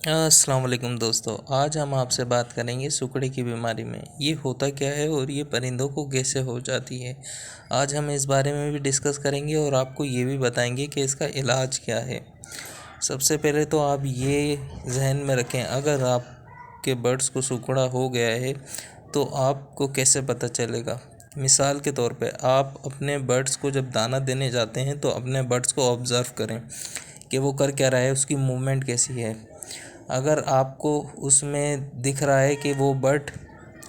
अस्सलाम वालेकुम दोस्तों। आज हम आपसे बात करेंगे सुकड़े की बीमारी में ये होता क्या है और ये परिंदों को कैसे हो जाती है। आज हम इस बारे में भी डिस्कस करेंगे और आपको ये भी बताएंगे कि इसका इलाज क्या है। सबसे पहले तो आप ये जहन में रखें, अगर आपके बर्ड्स को सुकड़ा हो गया है तो आपको कैसे पता चलेगा। मिसाल के तौर पे आप अपने बर्ड्स को जब दाना देने जाते हैं तो अपने बर्ड्स को ऑब्ज़र्व करें कि वो कर क्या रहा है, उसकी मूवमेंट कैसी है। अगर आपको उसमें दिख रहा है कि वो बर्ड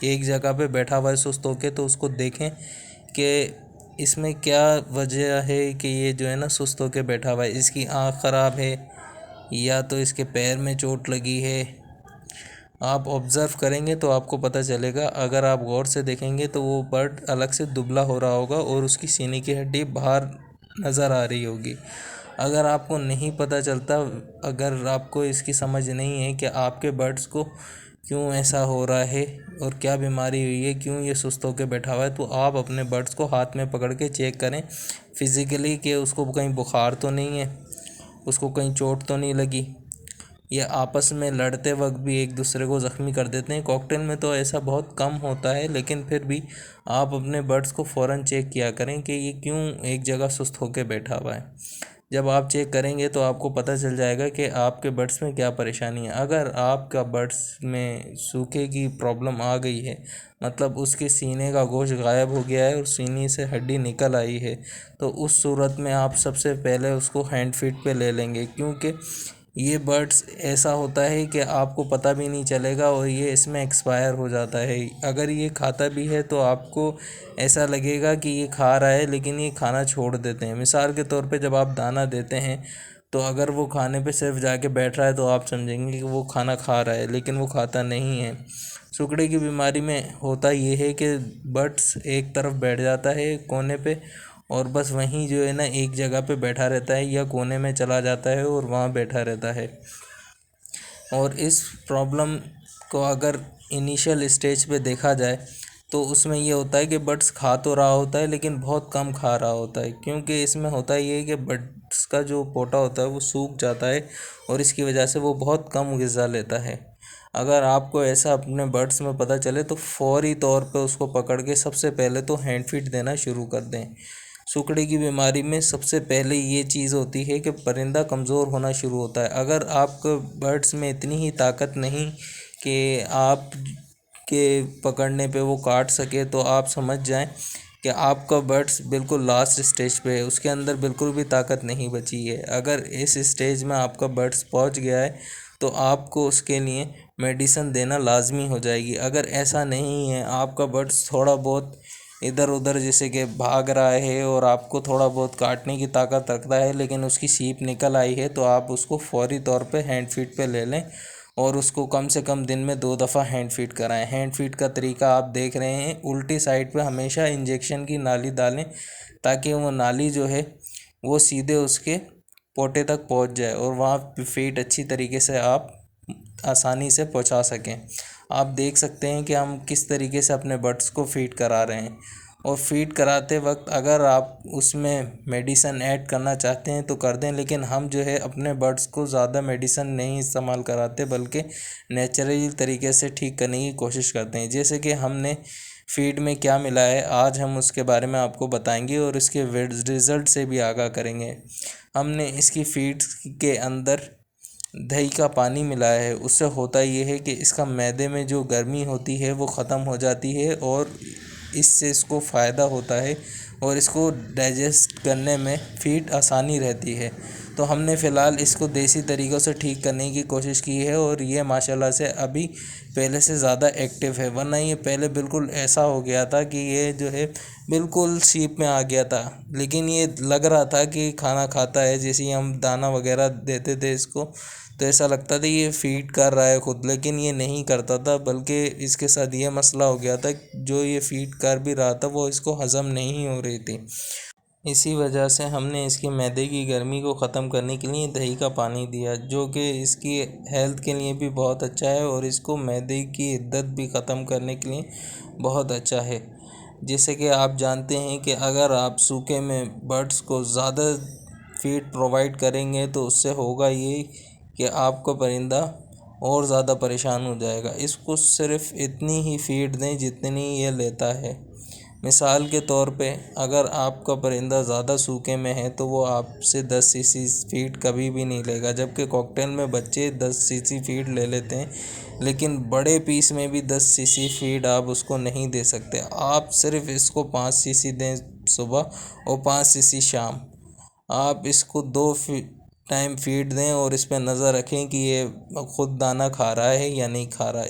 एक जगह पे बैठा हुआ है सुस्त होके, तो उसको देखें कि इसमें क्या वजह है कि ये जो है ना सुस्त होके बैठा हुआ है। इसकी आँख ख़राब है या तो इसके पैर में चोट लगी है। आप ऑब्ज़र्व करेंगे तो आपको पता चलेगा। अगर आप गौर से देखेंगे तो वो बर्ड अलग से दुबला हो रहा होगा और उसकी सीने की हड्डी बाहर नज़र आ रही होगी। अगर आपको नहीं पता चलता, अगर आपको इसकी समझ नहीं है कि आपके बर्ड्स को क्यों ऐसा हो रहा है और क्या बीमारी हुई है, क्यों ये सुस्त होकर बैठा हुआ है, तो आप अपने बर्ड्स को हाथ में पकड़ के चेक करें फिज़िकली कि उसको कहीं बुखार तो नहीं है, उसको कहीं चोट तो नहीं लगी, या आपस में लड़ते वक्त भी एक दूसरे को ज़ख्मी कर देते हैं। कॉकटेल में तो ऐसा बहुत कम होता है, लेकिन फिर भी आप अपने बर्ड्स को फ़ौरन चेक किया करें कि ये क्यों एक जगह सुस्त होकर बैठा हुआ है। जब आप चेक करेंगे तो आपको पता चल जाएगा कि आपके बर्ड्स में क्या परेशानी है। अगर आपका बर्ड्स में सूखे की प्रॉब्लम आ गई है, मतलब उसके सीने का गोश्त गायब हो गया है और सीने से हड्डी निकल आई है, तो उस सूरत में आप सबसे पहले उसको हैंड फीड पे ले लेंगे, क्योंकि ये बर्ड्स ऐसा होता है कि आपको पता भी नहीं चलेगा और ये इसमें एक्सपायर हो जाता है। अगर ये खाता भी है तो आपको ऐसा लगेगा कि ये खा रहा है, लेकिन ये खाना छोड़ देते हैं। मिसाल के तौर पे जब आप दाना देते हैं तो अगर वो खाने पे सिर्फ जाके बैठ रहा है तो आप समझेंगे कि वो खाना खा रहा है, लेकिन वो खाता नहीं है। सुकड़े की बीमारी में होता ये है कि बर्ड्स एक तरफ बैठ जाता है कोने पे, और बस वहीं जो है ना एक जगह पे बैठा रहता है या कोने में चला जाता है और वहाँ बैठा रहता है। और इस प्रॉब्लम को अगर इनिशियल स्टेज पे देखा जाए तो उसमें ये होता है कि बर्ड्स खा तो रहा होता है लेकिन बहुत कम खा रहा होता है, क्योंकि इसमें होता ये है कि बर्ड्स का जो पोटा होता है वो सूख जाता है और इसकी वजह से वो बहुत कम ग़िज़ा लेता है। अगर आपको ऐसा अपने बर्ड्स में पता चले तो फौरी तौर पे उसको पकड़ के सबसे पहले तो हैंड फीड देना शुरू कर दें। सुकड़ी की बीमारी में सबसे पहले ये चीज़ होती है कि परिंदा कमज़ोर होना शुरू होता है। अगर आपके बर्ड्स में इतनी ही ताकत नहीं कि आप के पकड़ने पे वो काट सके, तो आप समझ जाएं कि आपका बर्ड्स बिल्कुल लास्ट स्टेज पे है, उसके अंदर बिल्कुल भी ताकत नहीं बची है। अगर इस स्टेज में आपका बर्ड्स पहुंच गया है तो आपको उसके लिए मेडिसिन देना लाजमी हो जाएगी। अगर ऐसा नहीं है, आपका बर्ड्स थोड़ा बहुत इधर उधर जैसे कि भाग रहा है और आपको थोड़ा बहुत काटने की ताकत रखता है लेकिन उसकी सीप निकल आई है, तो आप उसको फौरी तौर पे हैंड फीड पे ले लें और उसको कम से कम दिन में 2 दफ़ा हैंड फीड कराएं। हैंड फीड का तरीका आप देख रहे हैं, उल्टी साइड पे हमेशा इंजेक्शन की नाली डालें ताकि वो नाली जो है वो सीधे उसके पोटे तक पहुंच जाए और वहाँ फीड अच्छी तरीके से आप आसानी से पहुंचा सकें। आप देख सकते हैं कि हम किस तरीके से अपने बर्ड्स को फीड करा रहे हैं, और फीड कराते वक्त अगर आप उसमें मेडिसन ऐड करना चाहते हैं तो कर दें, लेकिन हम जो है अपने बर्ड्स को ज़्यादा मेडिसन नहीं इस्तेमाल कराते बल्कि नेचुरली तरीके से ठीक करने की कोशिश करते हैं। जैसे कि हमने फीड में क्या मिला है आज हम उसके बारे में आपको बताएंगे और इसके रिज़ल्ट से भी आगाह करेंगे। हमने इसकी फीड के अंदर दही का पानी मिलाया है। उससे होता ये है कि इसका मैदे में जो गर्मी होती है वो ख़त्म हो जाती है और इससे इसको फ़ायदा होता है और इसको डाइजेस्ट करने में फीड आसानी रहती है। तो हमने फ़िलहाल इसको देसी तरीक़ों से ठीक करने की कोशिश की है और ये माशाल्लाह से अभी पहले से ज़्यादा एक्टिव है, वरना ये पहले बिल्कुल ऐसा हो गया था कि ये जो है बिल्कुल सीप में आ गया था। लेकिन ये लग रहा था कि खाना खाता है, जैसे ही हम दाना वगैरह देते थे इसको तो ऐसा लगता था ये फीड कर रहा है खुद, लेकिन ये नहीं करता था, बल्कि इसके साथ ये मसला हो गया था जो ये फीड कर भी रहा था वो इसको हज़म नहीं हो रही थी। इसी वजह से हमने इसकी मैदे की गर्मी को ख़त्म करने के लिए दही का पानी दिया, जो कि इसकी हेल्थ के लिए भी बहुत अच्छा है और इसको मैदे की हिद्दत भी ख़त्म करने के लिए बहुत अच्छा है। जैसे कि आप जानते हैं कि अगर आप सूखे में बर्ड्स को ज़्यादा फीड प्रोवाइड करेंगे तो उससे होगा ये कि आपका परिंदा और ज़्यादा परेशान हो जाएगा। इसको सिर्फ इतनी ही फीड दें जितनी ये लेता है। मिसाल के तौर पे अगर आपका परिंदा ज़्यादा सूखे में है तो वो आपसे 10 सीसी फीड कभी भी नहीं लेगा, जबकि कॉकटेल में बच्चे 10 सीसी फीड ले लेते हैं, लेकिन बड़े पीस में भी 10 सीसी फीड आप उसको नहीं दे सकते। आप सिर्फ इसको 5 सीसी दें सुबह और 5 सीसी शाम। आप इसको 2 टाइम फीड दें और इस पर नज़र रखें कि ये खुद दाना खा रहा है या नहीं खा रहा।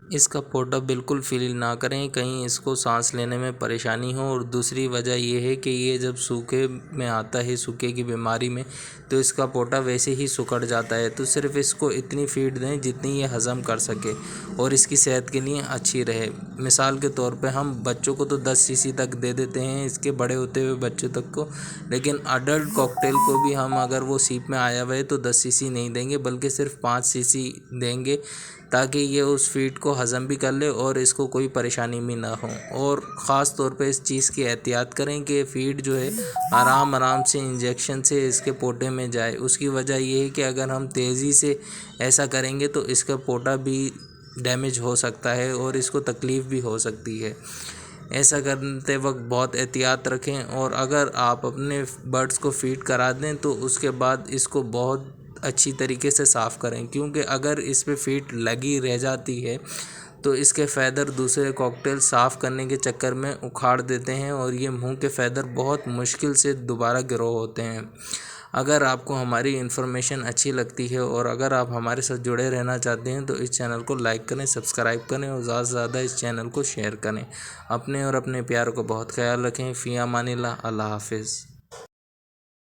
इसका पोटा बिल्कुल फील ना करें कहीं इसको सांस लेने में परेशानी हो। और दूसरी वजह ये है कि ये जब सूखे में आता है, सूखे की बीमारी में, तो इसका पोटा वैसे ही सिकुड़ जाता है। तो सिर्फ इसको इतनी फीड दें जितनी ये हज़म कर सके और इसकी सेहत के लिए अच्छी रहे। मिसाल के तौर पे हम बच्चों को तो 10 सीसी तक दे देते हैं, इसके बड़े होते हुए बच्चों तक को, लेकिन अडल्ट कॉकटेल को भी हम अगर वो सीप में आया हुआ है तो 10 सीसी नहीं देंगे, बल्कि सिर्फ 5 सीसी देंगे, ताकि ये उस फीड को हज़म भी कर ले और इसको कोई परेशानी भी ना हो। और ख़ास तौर पे इस चीज़ की एहतियात करें कि फ़ीड जो है आराम आराम से इंजेक्शन से इसके पोटे में जाए। उसकी वजह ये है कि अगर हम तेज़ी से ऐसा करेंगे तो इसका पोटा भी डैमेज हो सकता है और इसको तकलीफ़ भी हो सकती है। ऐसा करते वक्त बहुत एहतियात रखें। और अगर आप अपने बर्ड्स को फ़ीड करा दें तो उसके बाद इसको बहुत अच्छी तरीके से साफ़ करें, क्योंकि अगर इस पे फीड लगी रह जाती है तो इसके फ़ेदर दूसरे कॉकटेल साफ़ करने के चक्कर में उखाड़ देते हैं और ये मुंह के फ़ेदर बहुत मुश्किल से दोबारा ग्रो होते हैं। अगर आपको हमारी इन्फॉर्मेशन अच्छी लगती है और अगर आप हमारे साथ जुड़े रहना चाहते हैं तो इस चैनल को लाइक करें, सब्सक्राइब करें और ज़्यादा से ज़्यादा इस चैनल को शेयर करें। अपने और अपने प्यार को बहुत ख्याल रखें। फ़ी अमानिल्लाह। अल्लाह हाफिज़।